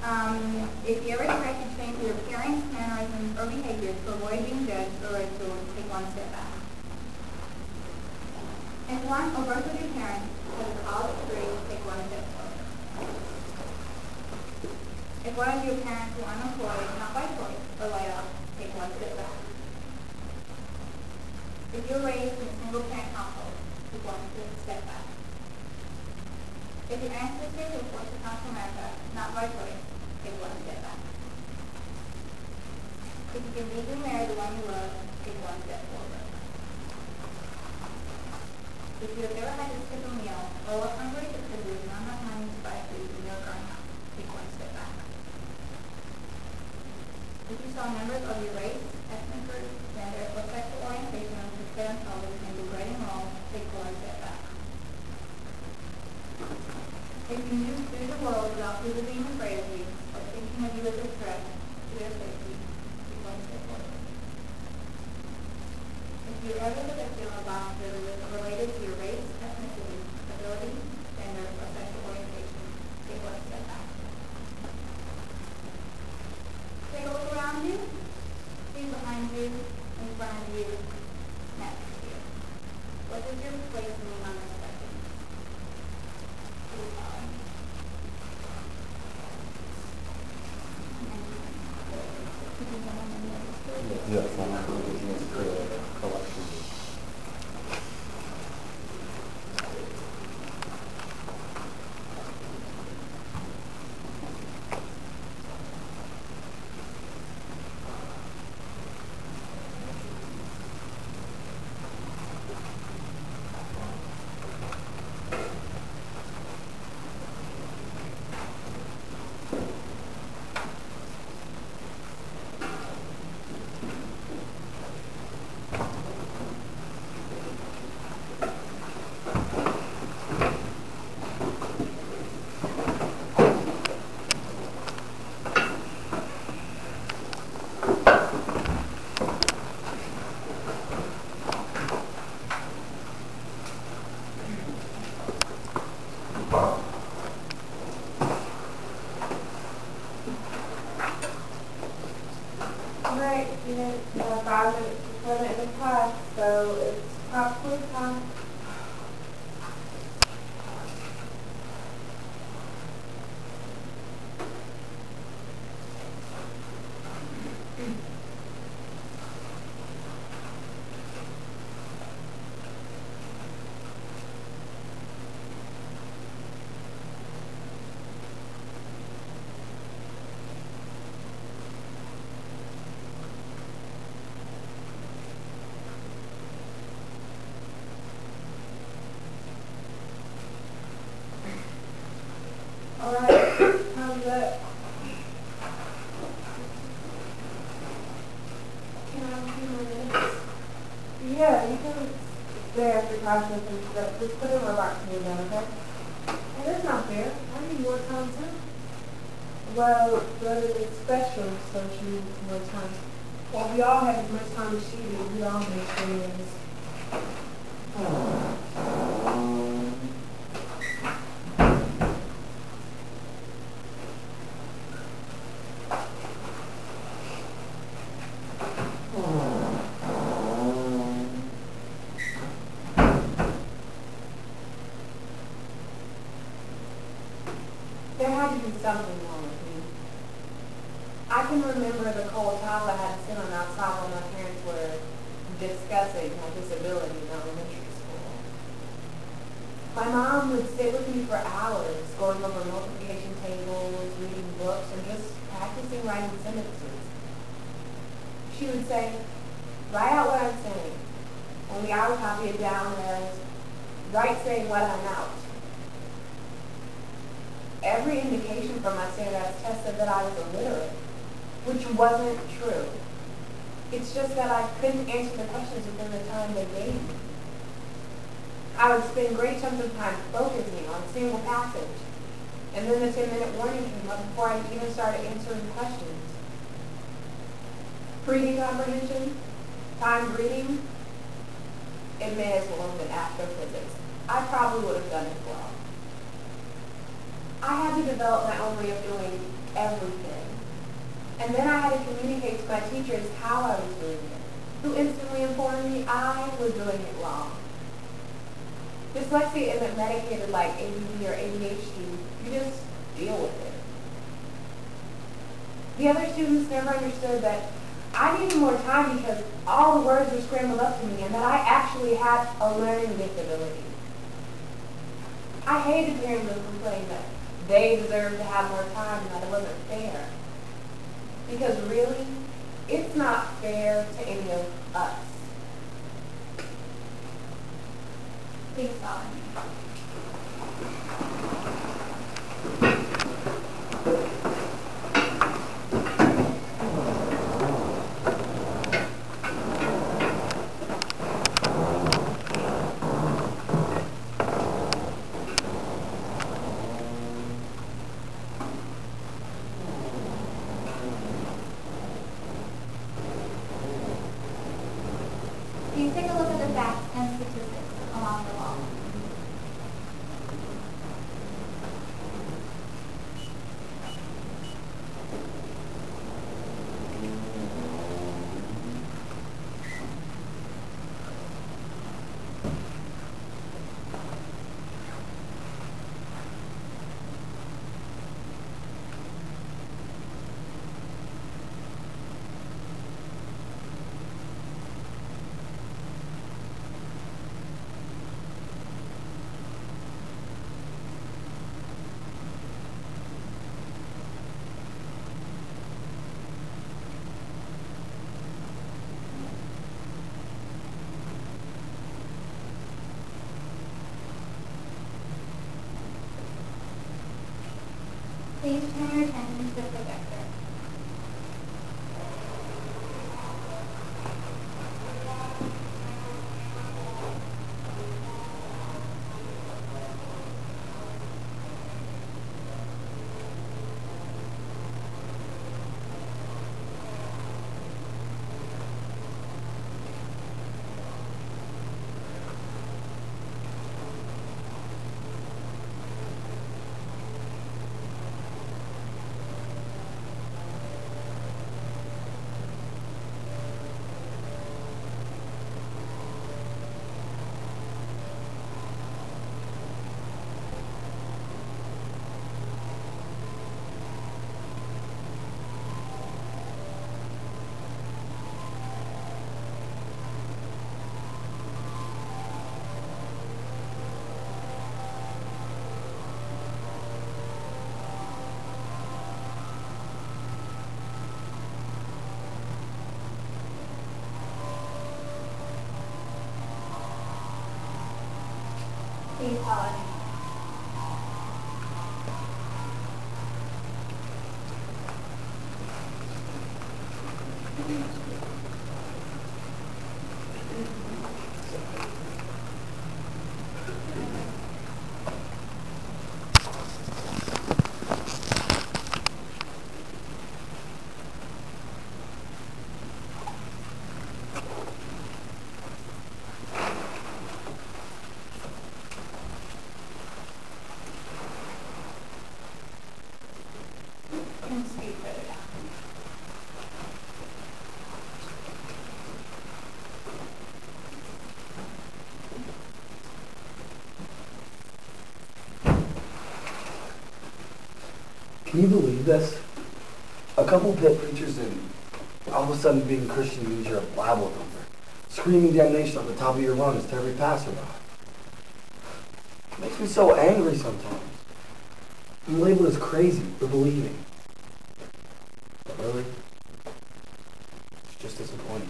If you ever try to change your appearance, mannerisms, or behaviors to avoid being judged or ridiculed, take one step back. If one or both of your parents has a college degree, take one step forward. If one of your parents is unemployed, not by choice, or laid off, take one step back. If you're raised in a single-parent household, take one step back. If your ancestors were forced to come to America, not by choice, take one step back. If you can legally marry the one you love, take one step forward. If you have ever had to skip a meal or were hungry because there was not enough money to buy food when you were growing up, take one step back. If you saw members of your race, ethnic group, gender, or sexual orientation portray themselves in degrading roles, take one step back. If you move through the world without people being afraid of you or thinking of you as a threat to their safety, take one step forward. If you ever the victim of violence related to your race, ethnicity, ability, gender, or sexual orientation, take one step back. Take a look around you, see behind you, in front of you, next to you. What does your place mean on this spectrum? Please follow me. Yes, I'm not going to use the collection. Right, you know, 5 minutes before the end of class, so it's probably time. Alright, how's that? Can I have a few more minutes? Yeah, you can stay after class and finish up. Just put in my box to me then, okay? Hey, that's not fair. I need more time too. Well, but it's special, so she needs more time. Well, if we all have as much time as she did, we all make sure it is. There had to be something wrong with me. I can remember the cold towel I had to sit on outside while my parents were discussing my disability in elementary school. My mom would sit with me for hours, going over multiplication tables, reading books, and just practicing writing sentences. She would say, write out what I'm saying. Only I would copy it down as, write saying what I'm out. Every indication from my standardized test said that I was illiterate, which wasn't true. It's just that I couldn't answer the questions within the time they gave me. I would spend great chunks of time focusing on a single passage, and then the 10-minute warning came up before I even started answering questions. Reading comprehension, timed reading, it may as well have been astrophysics. I probably would have done it well. I had to develop my own way of doing everything. And then I had to communicate to my teachers how I was doing it, who instantly informed me I was doing it wrong. Dyslexia isn't medicated like ADD or ADHD. You just deal with it. The other students never understood that I needed more time because all the words were scrambled up to me and that I actually had a learning disability. I hated hearing them complain that they deserved to have more time and that it wasn't fair. Because really, it's not fair to any of us. Please follow me. Please take a look at the facts and statistics along the wall. Please turn your attention to the projector. Please follow me. And speak further down. Can you believe this? A couple pit preachers and all of a sudden being Christian means you're a Bible thumper. Screaming damnation on the top of your lungs to every passerby. It makes me so angry sometimes. I'm labeled as crazy for believing. But really, it's just disappointing.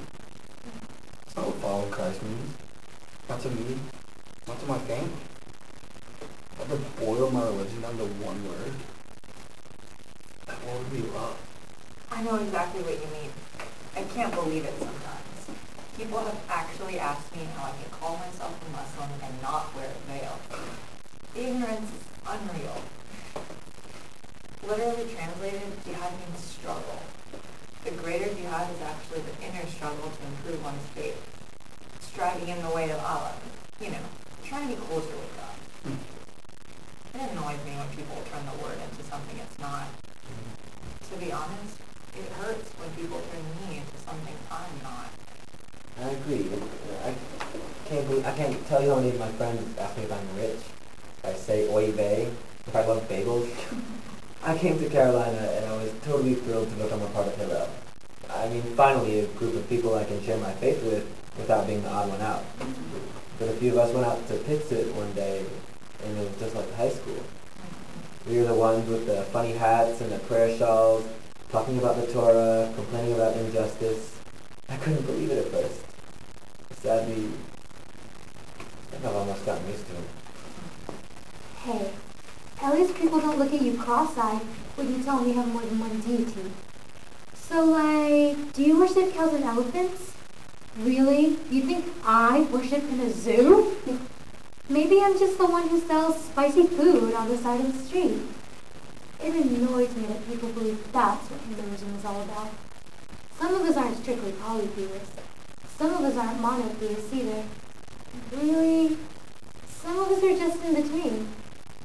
It's not what following Christ means. Not to me, not to my family. I've ever boiled my religion down to one word. That word would be love. I know exactly what you mean. I can't believe it sometimes. People have actually asked me how I can call myself a Muslim and not wear a veil. Ignorance is unreal. Literally translated, jihad means struggle. The greater jihad is actually the inner struggle to improve one's faith. Striving in the way of Allah. You know, trying to be closer with God. It annoys me when people turn the word into something it's not. To be honest, it hurts when people turn me into something I'm not. I agree. I can't tell you how many of my friends ask me if I'm rich. If I say oy vey, if I love bagels. I came to Carolina and I was totally thrilled to become a part of Hillel. I mean, finally a group of people I can share my faith with without being the odd one out. But a few of us went out to Pitsit one day and it was just like high school. We were the ones with the funny hats and the prayer shawls, talking about the Torah, complaining about injustice. I couldn't believe it at first. Sadly, I think I've almost gotten used to it. Hey, at least people don't look at you cross-eyed when you tell them you have more than one deity. So, like, do you worship cows and elephants? Really? You think I worship in a zoo? Maybe I'm just the one who sells spicy food on the side of the street. It annoys me that people believe that's what Hinduism is all about. Some of us aren't strictly polytheists. Some of us aren't monotheists either. Really, some of us are just in between.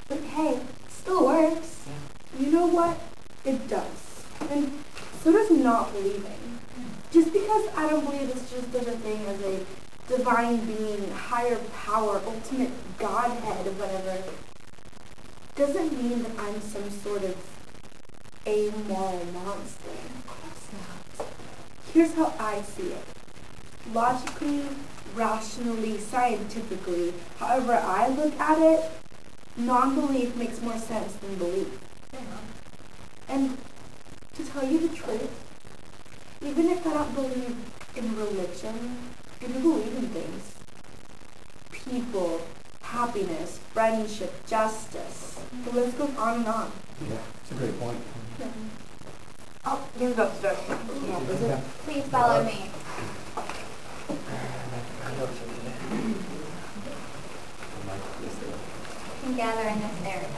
But hey, it still works. You know what? It does. And so does not believing. Just because I don't believe there's just such a thing as a divine being, higher power, ultimate godhead, whatever, doesn't mean that I'm some sort of amoral monster. Of course not. Here's how I see it. Logically, rationally, scientifically, however I look at it, non-belief makes more sense than belief. And to tell you the truth, even if I don't believe in religion, I do believe in things. People, happiness, friendship, justice. The list goes on and on. Yeah, it's a great point. Oh, you go upstairs. Please follow me. You can gather in this area.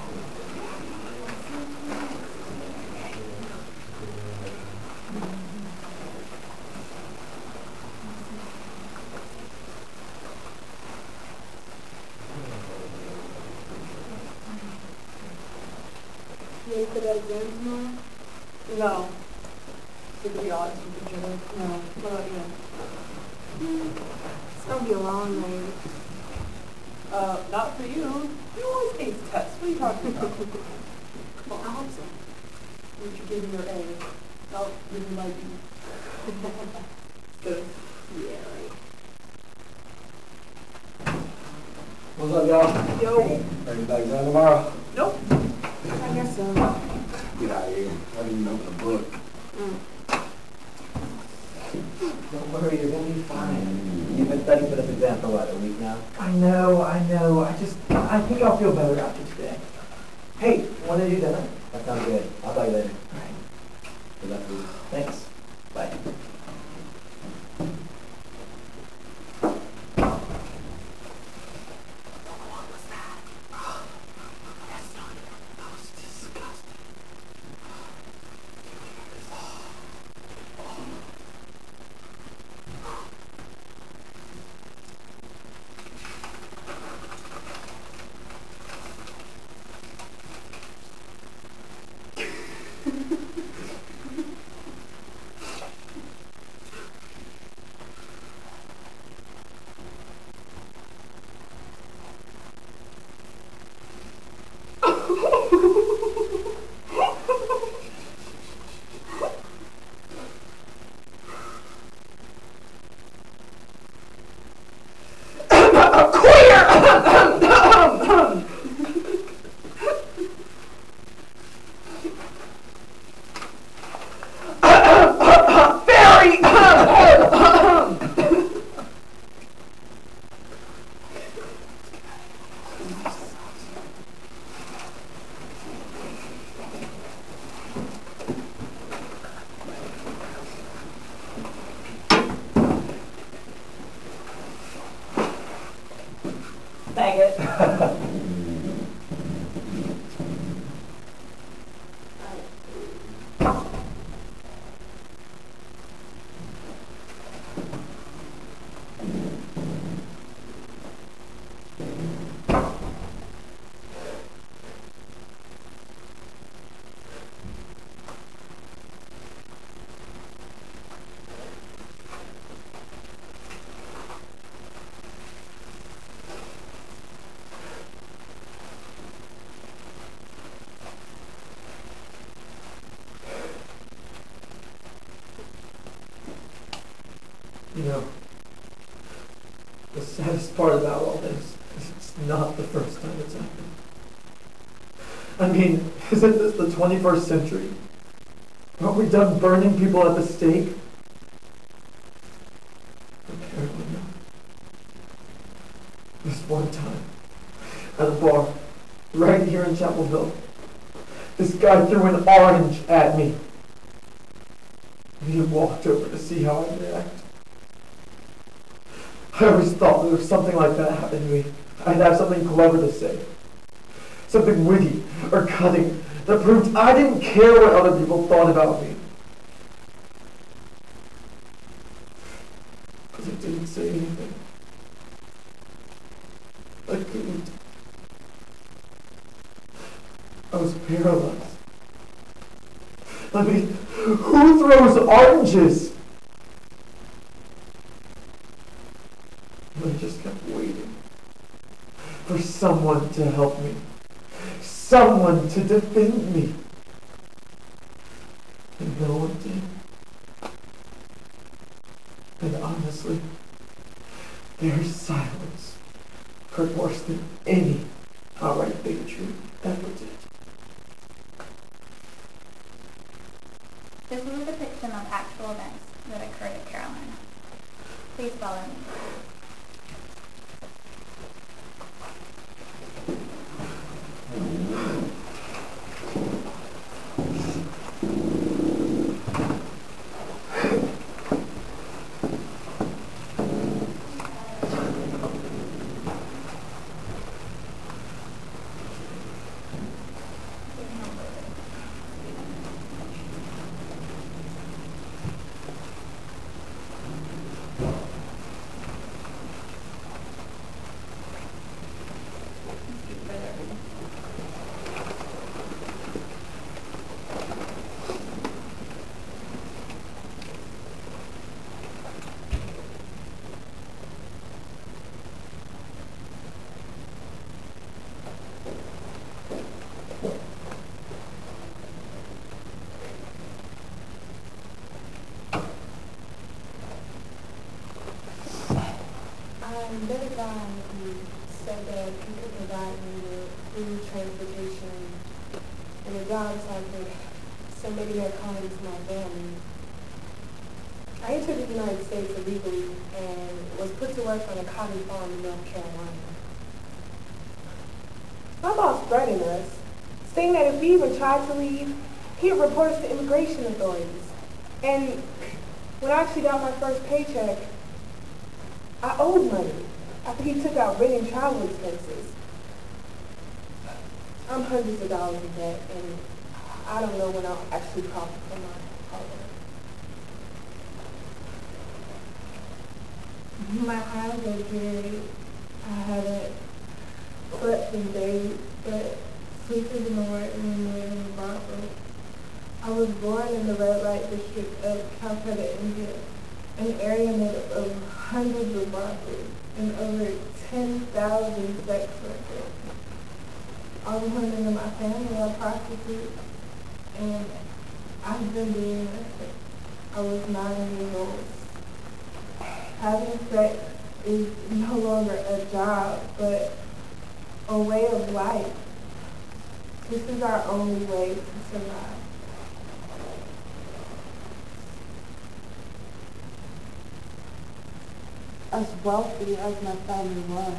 Ready for that exam tomorrow? No. Think of the odds with each other? No. What about you? It's gonna be a long night. Not for you. You always ace tests. What are you talking about? Come on, I hope so. You should give me your A. I'll give you my B. Good. Yeah, right. What's up, y'all? Yo. Ready back down tomorrow? Nope. I guess so. Get out of here. I didn't even open the book. Don't worry, you're gonna be fine. You've been studying for this exam for what, a week now? I know. I think I'll feel better after today. Hey, want to do dinner? That sounds good. I'll talk you later. All right. Good luck to you. Thanks. Bye. know, the saddest part about all this is it's not the first time it's happened. I mean, isn't this the 21st century? Aren't we done burning people at the stake? Apparently not. This one time, at a bar, right here in Chapelville, this guy threw an orange at me. He walked over to see how I'd react. I always thought that if something like that happened to me, I'd have something clever to say. Something witty or cutting that proved I didn't care what other people thought about me. But I didn't say anything. I couldn't. I was paralyzed. I mean, who throws oranges? And I just kept waiting for someone to help me, someone to defend me. And no one did. And honestly, their silence hurt worse than any outright bigotry ever did. This is a depiction of actual events that occurred at Carolina. Please follow me. I met a guy who said that he could provide me with food, transportation, and a job so I could send maybe a call to my family. I entered the United States illegally and was put to work on a cotton farm in North Carolina. My boss threatened us, saying that if we even tried to leave, he'd report us to immigration authorities. And when I actually got my first paycheck, I owed money after he took out rent and travel expenses. I'm hundreds of dollars in debt, and I don't know when I'll actually profit from my hard work. My holiday period, I haven't slept in days, but sleep is more and more in Broadway. I was born in the red light district of Calcutta, India, an area made up of hundreds of brothels and over 10,000 sex workers. All the women in my family are prostitutes, and I've been doing this. I was 9 years old. Having sex is no longer a job, but a way of life. This is our only way to survive. As wealthy as my family was,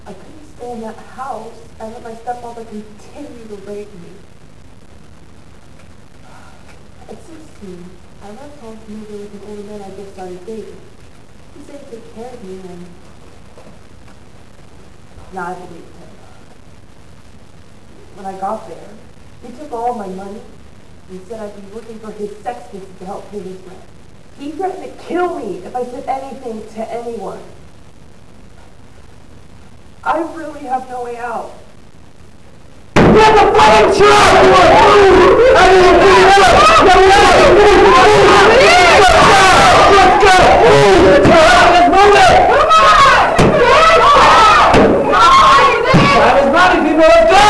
I couldn't stay in that house and let my stepfather continue to rape me. At 16, I left home to move in with an older man I just started dating. He said he'd take care of me, and now I believed him. When I got there, he took all my money and said I'd be working for his sex business to help pay his rent. He threatened to kill me if I said anything to anyone. I really have no way out. Get the fucking truck! I didn't do that! Let's go! Let's move it! Come on! Time is money, people! Let's go!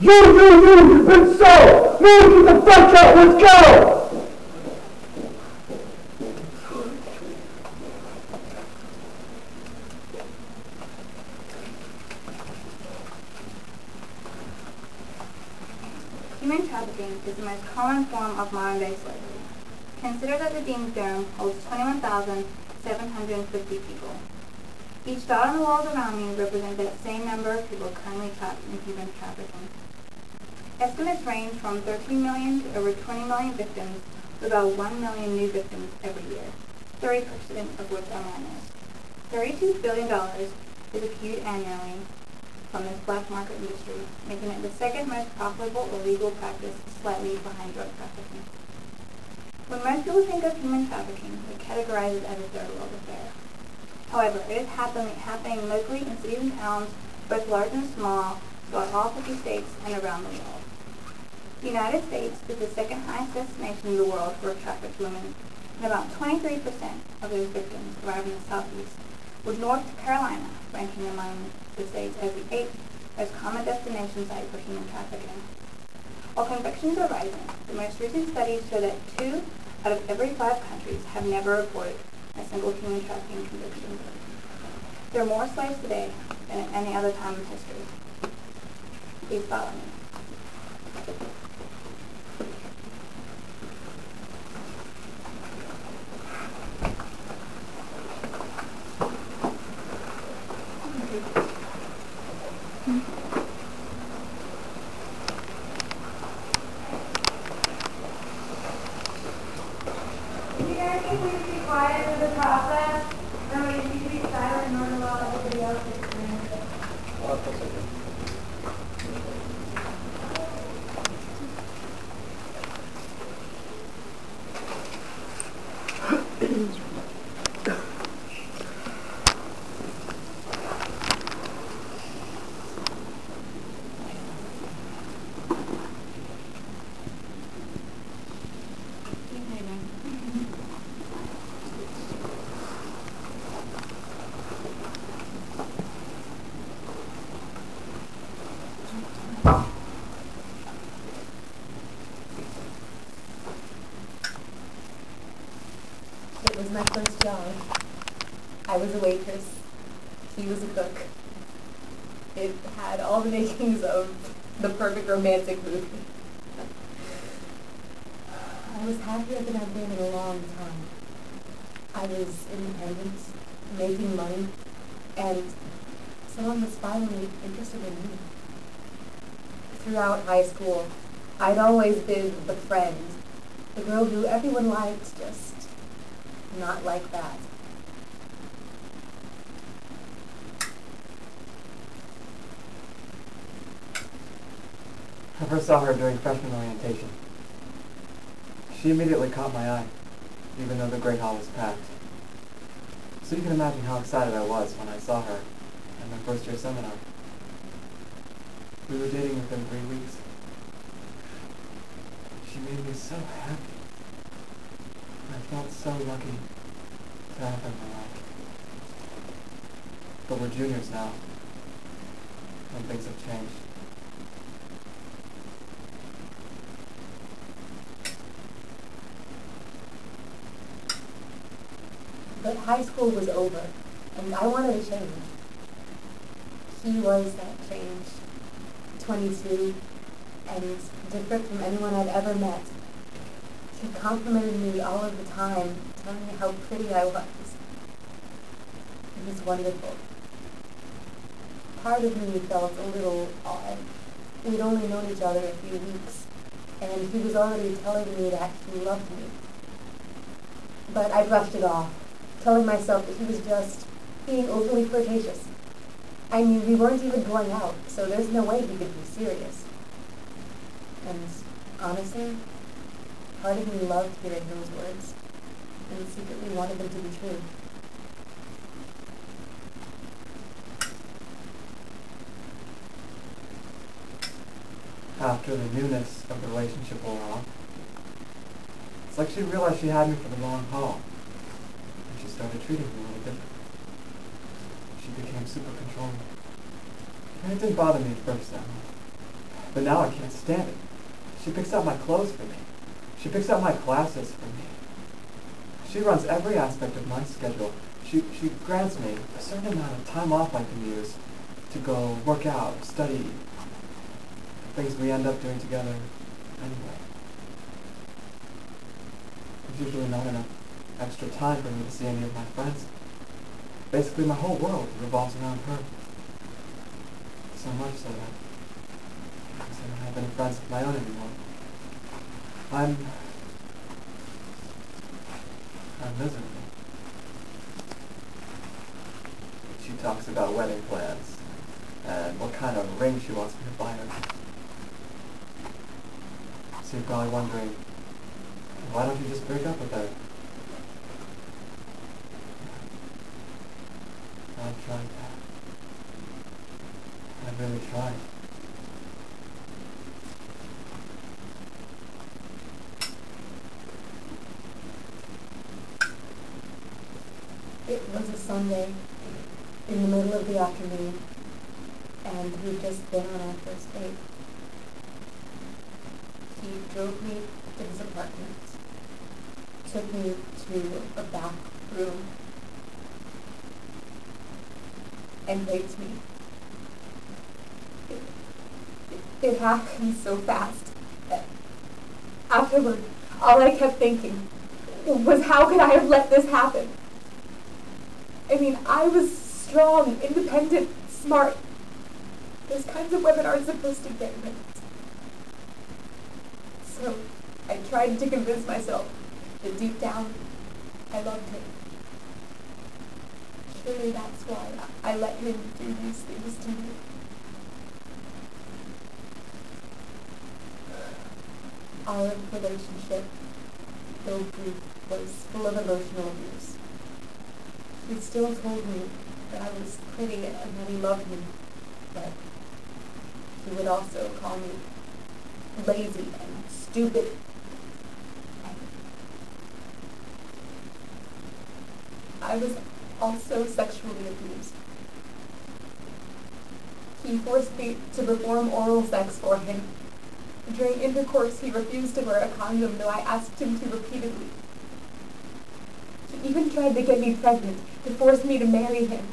You, and so, move the fuck out, let's go! Human trafficking is the most common form of modern-day slavery. Consider that the Dean's Dome holds 21,750 people. Each dot on the walls around me represents that same number of people currently trapped in human trafficking. Estimates range from 13 million to over 20 million victims, with about 1 million new victims every year, 30% of which are minors. $32 billion is accrued annually from this black market industry, making it the second most profitable illegal practice, slightly behind drug trafficking. When most people think of human trafficking, they categorize it as a third world affair. However, it is happening locally in cities and towns, both large and small, throughout all 50 states and around the world. The United States is the second highest destination in the world for trafficked women, and about 23% of those victims arrive in the Southeast, with North Carolina ranking among the states as the 8th most common destination site for human trafficking. While convictions are rising, the most recent studies show that 2 out of every 5 countries have never reported a single human trafficking conviction. There are more slaves today than at any other time in history. Please follow me. It was my first job. I was a waitress. He was a cook. It had all the makings of the perfect romantic movie. I was happier than I've been in a long time. I was independent, making money, and someone was finally interested in me. Throughout high school, I'd always been the friend, the girl who everyone liked, just not like that. I first saw her during freshman orientation. She immediately caught my eye, even though the great hall was packed. So you can imagine how excited I was when I saw her at my first year seminar. We were dating within 3 weeks. She made me so happy. I felt so lucky to have her in my life. But we're juniors now, and things have changed. But high school was over, and I wanted a change. He was that change. 22, and different from anyone I'd ever met. He complimented me all of the time, telling me how pretty I was. It was wonderful. Part of me felt a little odd. We'd only known each other a few weeks, and he was already telling me that he loved me. But I brushed it off, telling myself that he was just being overly flirtatious. I mean, we weren't even going out, so there's no way he could be serious. And honestly, part of me loved hearing those words, and secretly wanted them to be true. After the newness of the relationship wore off, it's like she realized she had me for the long haul, and she started treating me a little different. She became super controlling. And it didn't bother me at first that much. But now I can't stand it. She picks out my clothes for me. She picks out my classes for me. She runs every aspect of my schedule. She grants me a certain amount of time off I can use to go work out, study, things we end up doing together anyway. There's usually not enough extra time for me to see any of my friends. Basically, my whole world revolves around her. So much so that I don't have any friends of my own anymore. I'm miserable. She talks about wedding plans and what kind of ring she wants me to buy her. So you're probably wondering, why don't you just break up with her? I've tried that. I've really tried. It was a Sunday in the middle of the afternoon, and we'd just been on our first date. He drove me to his apartment, took me to a back room, and raped me. It happened so fast. Afterward, all I kept thinking was, how could I have let this happen? I mean, I was strong, independent, smart. Those kinds of women aren't supposed to get raped. So I tried to convince myself that deep down, I loved him. Surely that's why I let him do these things to me. Our relationship, though brief, was full of emotional abuse. He still told me that I was pretty and that he loved me, but he would also call me lazy and stupid. I was also sexually abused. He forced me to perform oral sex for him. During intercourse, he refused to wear a condom, though I asked him to repeatedly. He even tried to get me pregnant, to force me to marry him.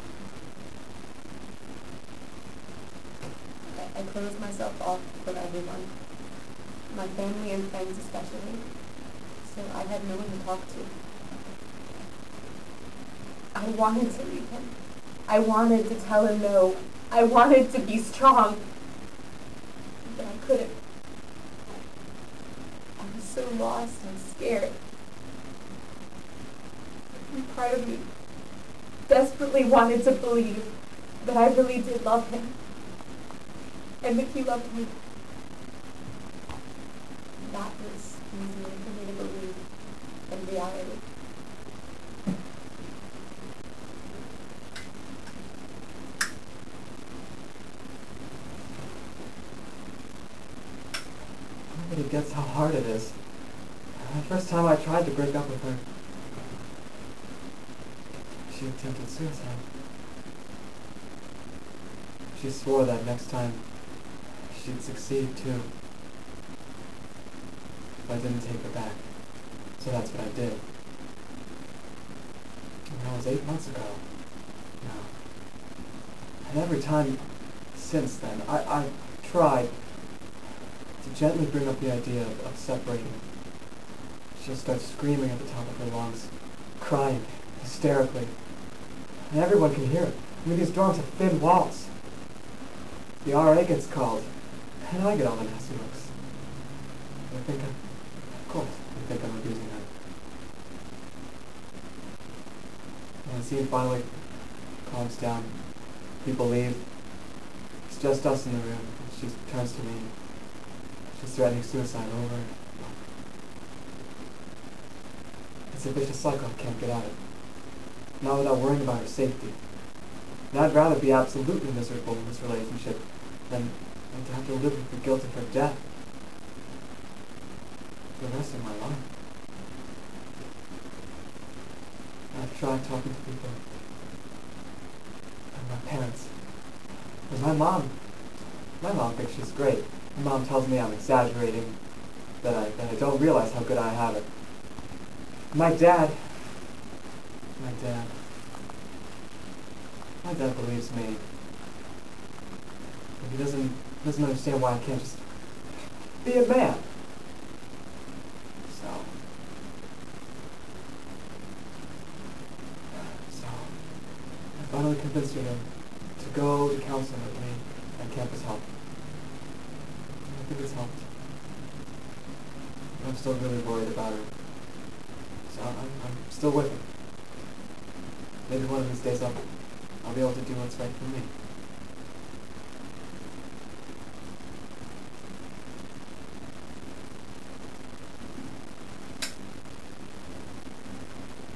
I closed myself off from everyone, my family and friends especially, so I had no one to talk to. I wanted to leave him. I wanted to tell him no. I wanted to be strong, but I couldn't. I was so lost and scared. And part of me desperately wanted to believe that I really did love him, and that he loved me. That was easier for me to believe than reality. Nobody gets how hard it is. The first time I tried to break up with her, she attempted suicide. She swore that next time she'd succeed too, if I didn't take her back. So that's what I did. And that was 8 months ago now. And every time since then, I've tried to gently bring up the idea of separating. She'll start screaming at the top of her lungs, crying hysterically. And everyone can hear it. I mean, these dorms have thin walls. The RA gets called, and I get all the nasty looks. They think of course, they think I'm abusing her. When the scene finally calms down, people leave. It's just us in the room. She turns to me. She's threatening suicide over and over. It's a vicious cycle I can't get out of. Not without worrying about her safety. And I'd rather be absolutely miserable in this relationship than to have to live with the guilt of her death for the rest of my life. I've tried talking to people. And my parents. And my mom thinks she's great. My mom tells me I'm exaggerating, that I don't realize how good I have it. My dad believes me. He doesn't understand why I can't just be a man. So I finally convinced her to go to counseling with me at Campus Health. I think it's helped. I'm still really worried about her. So I'm still with her. Maybe one of these days I'll be able to do what's right for me.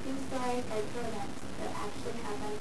These stories are true events that actually happened